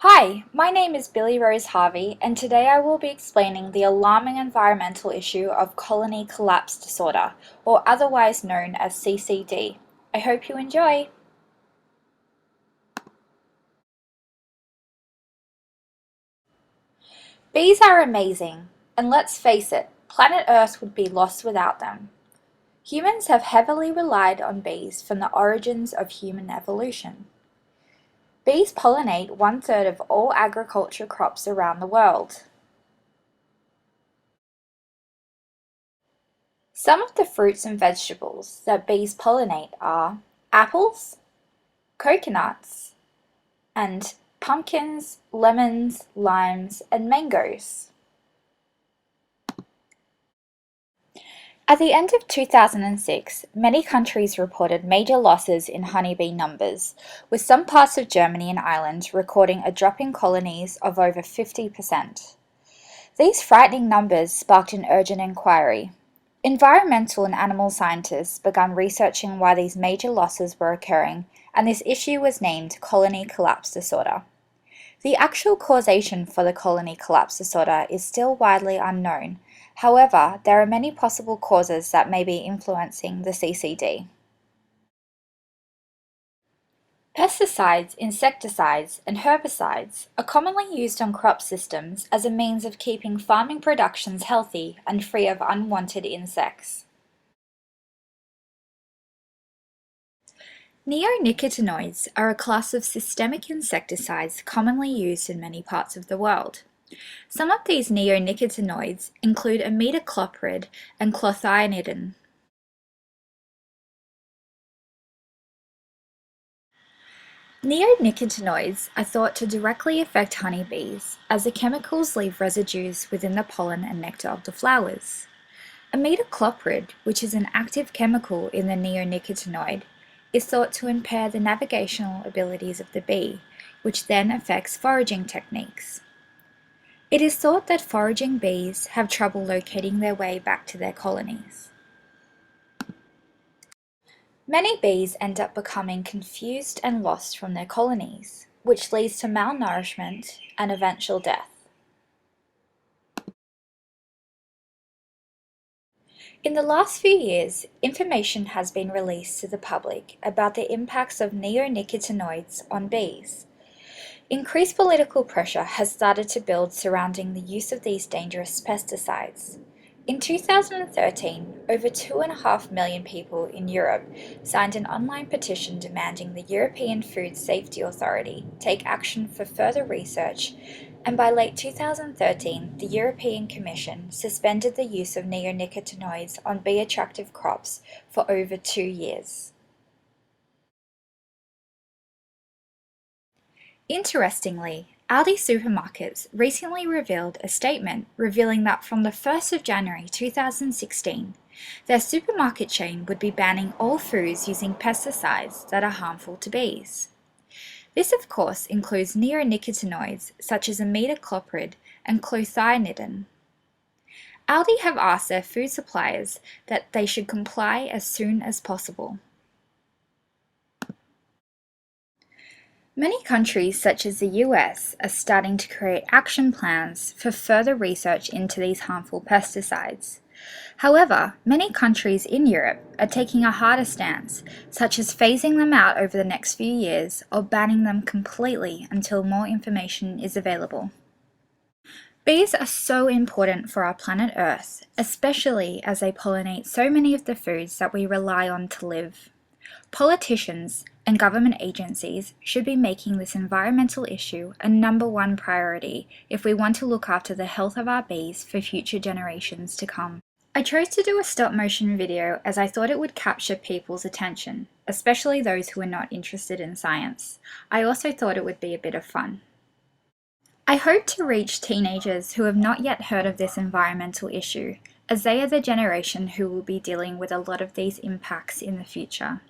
Hi, my name is Billie-Rose Harvey, and today I will be explaining the alarming environmental issue of colony collapse disorder, or otherwise known as CCD. I hope you enjoy! Bees are amazing, and let's face it, planet Earth would be lost without them. Humans have heavily relied on bees from the origins of human evolution. Bees pollinate 1/3 of all agriculture crops around the world. Some of the fruits and vegetables that bees pollinate are apples, coconuts, and pumpkins, lemons, limes, and mangoes. At the end of 2006, many countries reported major losses in honeybee numbers, with some parts of Germany and Ireland recording a drop in colonies of over 50%. These frightening numbers sparked an urgent inquiry. Environmental and animal scientists began researching why these major losses were occurring, and this issue was named colony collapse disorder. The actual causation for the colony collapse disorder is still widely unknown. However, there are many possible causes that may be influencing the CCD. Pesticides, insecticides, and herbicides are commonly used on crop systems as a means of keeping farming productions healthy and free of unwanted insects. Neonicotinoids are a class of systemic insecticides commonly used in many parts of the world. Some of these neonicotinoids include imidacloprid and clothianidin. Neonicotinoids are thought to directly affect honeybees, as the chemicals leave residues within the pollen and nectar of the flowers. Imidacloprid, which is an active chemical in the neonicotinoid, is thought to impair the navigational abilities of the bee, which then affects foraging techniques. It is thought that foraging bees have trouble locating their way back to their colonies. Many bees end up becoming confused and lost from their colonies, which leads to malnourishment and eventual death. In the last few years, information has been released to the public about the impacts of neonicotinoids on bees. Increased political pressure has started to build surrounding the use of these dangerous pesticides. In 2013, over 2.5 million people in Europe signed an online petition demanding the European Food Safety Authority take action for further research, and by late 2013, the European Commission suspended the use of neonicotinoids on bee-attractive crops for over 2 years. Interestingly, Aldi supermarkets recently revealed a statement revealing that from the 1st of January 2016, their supermarket chain would be banning all foods using pesticides that are harmful to bees. This of course includes neonicotinoids such as imidacloprid and clothianidin. Aldi have asked their food suppliers that they should comply as soon as possible. Many countries such as the US are starting to create action plans for further research into these harmful pesticides. However, many countries in Europe are taking a harder stance, such as phasing them out over the next few years or banning them completely until more information is available. Bees are so important for our planet Earth, especially as they pollinate so many of the foods that we rely on to live. Politicians and government agencies should be making this environmental issue a #1 priority if we want to look after the health of our bees for future generations to come. I chose to do a stop-motion video as I thought it would capture people's attention, especially those who are not interested in science. I also thought it would be a bit of fun. I hope to reach teenagers who have not yet heard of this environmental issue, as they are the generation who will be dealing with a lot of these impacts in the future.